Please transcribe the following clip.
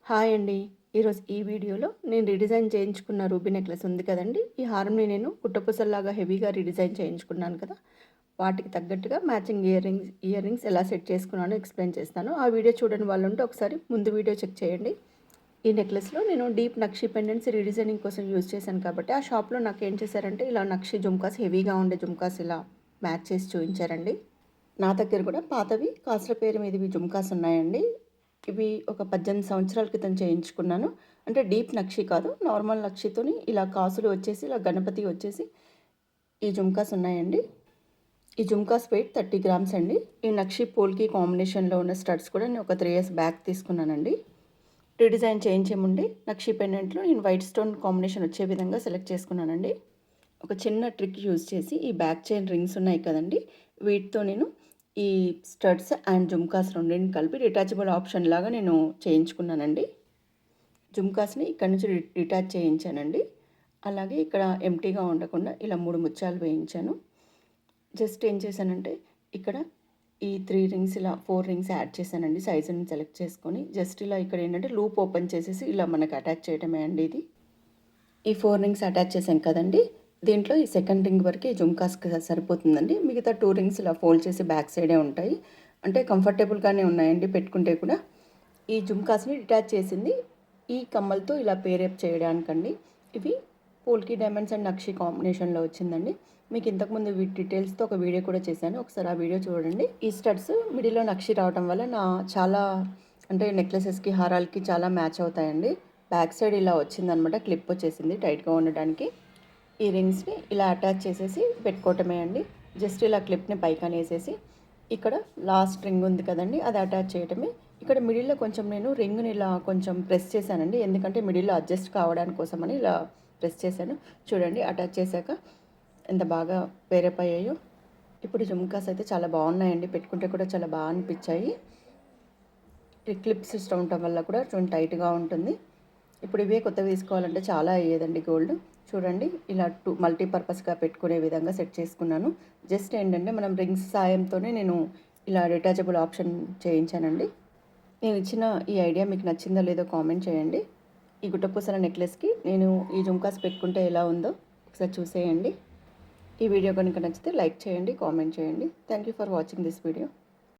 Hi అండి. ఈరోజు ఈ వీడియోలో నేను రీడిజైన్ చేయించుకున్న రూబీ నెక్లెస్ ఉంది కదండీ! ఈ హారంని నేను పుట్టపూసల్లాగా హెవీగా రీడిజైన్ చేయించుకున్నాను కదా! వాటికి తగ్గట్టుగా మ్యాచింగ్ ఇయర్ రింగ్స్ ఎలా సెట్ చేసుకున్నానో ఎక్స్‌ప్లెయిన్ చేస్తాను. ఆ వీడియో చూడని వాళ్ళుంటే ఒకసారి ముందు వీడియో చెక్ చేయండి. ఈ నెక్లెస్‌లో నేను డీప్ నక్షి పెండెంట్స్ రీడిజైనింగ్ కోసం యూజ్ చేశాను కాబట్టి, ఆ షాప్‌లో నాకేం చేశారంటే ఇలా నక్షి జుమ్కాస్ హెవీగా ఉండే జుమ్కాస్ ఇలా మ్యాచ్ చేసి చూయించారండి. నా దగ్గర కూడా పాతవి కాసుల పేరు మీదవి జుమ్కాస్ ఉన్నాయండి. ఇవి ఒక 18 సంవత్సరాల క్రితం చేయించుకున్నాను. అంటే డీప్ నక్షి కాదు. నార్మల్ నక్షితోని ఇలా కాసులు వచ్చేసి, ఇలా గణపతి వచ్చేసి ఈ జుమ్కాస్ ఉన్నాయండి. ఈ జుమ్కాస్ వెయిట్ 30 గ్రామ్స్ అండి. ఈ నక్షి పోల్కి కాంబినేషన్‌లో ఉన్న స్టడ్స్ కూడా నేను ఒక 3 ఇయర్స్ బ్యాక్ తీసుకున్నానండి. రీడిజైన్ చేయించే ముందే నక్షి పెండెంట్‌లో నేను వైట్ స్టోన్ కాంబినేషన్ వచ్చే విధంగా సెలెక్ట్ చేసుకున్నానండి. ఒక చిన్న ట్రిక్ యూజ్ చేసి ఈ బ్యాక్ చైన్ రింగ్స్ ఉన్నాయి కదండీ! వీటితో నేను ఈ స్టడ్స్ అండ్ జుమ్కాస్ రెండింటిని కలిపి డిటాచబుల్ ఆప్షన్ లాగా నేను చేయించుకున్నానండి. జుమ్కాస్ని ఇక్కడ నుంచి డిటాచ్ చేయించానండి. అలాగే ఇక్కడ ఎంప్టీగా ఉండకుండా ఇలా 3 ముత్యాలు వేయించాను. జస్ట్ ఏం చేశానంటే ఇక్కడ ఈ 3 రింగ్స్ ఇలా 4 రింగ్స్ యాడ్ చేశానండి. సైజుని సెలెక్ట్ చేసుకొని జస్ట్ ఇలా ఇక్కడ ఏంటంటే లూప్ ఓపెన్ చేసేసి ఇలా మనకు అటాచ్ చేయడమే అండి ఇది. ఈ 4 రింగ్స్ అటాచ్ చేశాం కదండీ! దీంట్లో ఈ సెకండ్ రింగ్ వరకే జుమ్కాస్‌కి సరిపోతుందండి. మిగతా 2 రింగ్స్ ఇలా ఫోల్డ్ చేసి బ్యాక్ సైడే ఉంటాయి. అంటే కంఫర్టబుల్‌గానే ఉన్నాయండి పెట్టుకుంటే కూడా. ఈ జుమ్కాస్‌ని డిటాచ్ చేసింది ఈ కమ్మలతో ఇలా పేరప్ చేయడానికండి. ఇవి పోల్కి డైమండ్స్ అండ్ నక్షి కాంబినేషన్‌లో వచ్చిందండి. మీకు ఇంతకుముందు వీటి డీటెయిల్స్‌తో ఒక వీడియో కూడా చేశాను. ఒకసారి ఆ వీడియో చూడండి. ఈ స్టడ్స్ మిడిల్‌లో నక్షి రావడం వల్ల చాలా అంటే నెక్లెసెస్‌కి, హారాలకి చాలా మ్యాచ్ అవుతాయండి. బ్యాక్ సైడ్ ఇలా వచ్చిందనమాట. క్లిప్ వచ్చేసింది టైట్‌గా ఉండడానికి. ఈ రింగ్స్ని ఇలా అటాచ్ చేసేసి పెట్టుకోవటమే అండి. జస్ట్ ఇలా క్లిప్ని పైకనేసేసి ఇక్కడ లాస్ట్ రింగ్ ఉంది కదండి, అది అటాచ్ చేయటమే. ఇక్కడ మిడిల్లో కొంచెం నేను రింగ్ని ఇలా కొంచెం ప్రెస్ చేశానండి. ఎందుకంటే మిడిల్లో అడ్జస్ట్ కావడానికి కోసమని ఇలా ప్రెస్ చేశాను. చూడండి అటాచ్ చేశాక ఎంత బాగా పేరప్ అయ్యాయో. ఇప్పుడు జుమ్కాస్ అయితే చాలా బాగున్నాయండి. పెట్టుకుంటే కూడా చాలా బాగా అనిపించాయి. ఈ క్లిప్ సిస్టమ్ ఉండటం వల్ల కూడా కొంచెం టైట్గా ఉంటుంది. ఇప్పుడు ఇవే కొత్తవి తీసుకోవాలంటే చాలా అయ్యేదండి గోల్డ్. చూడండి ఇలా మల్టీపర్పస్గా పెట్టుకునే విధంగా సెట్ చేసుకున్నాను. జస్ట్ ఏంటంటే మనం రింగ్స్ సాయంతోనే నేను ఇలా డిటాచబుల్ ఆప్షన్ చేయించానండి. నేను ఇచ్చిన ఈ ఐడియా మీకు నచ్చిందో లేదో కామెంట్ చేయండి. ఈ గుట్టపూసల నెక్లెస్కి నేను ఈ జుమ్కాస్ పెట్టుకుంటే ఎలా ఉందో ఒకసారి చూసేయండి. ఈ వీడియో కనుక నచ్చితే లైక్ చేయండి, కామెంట్ చేయండి. Thank you for watching this video.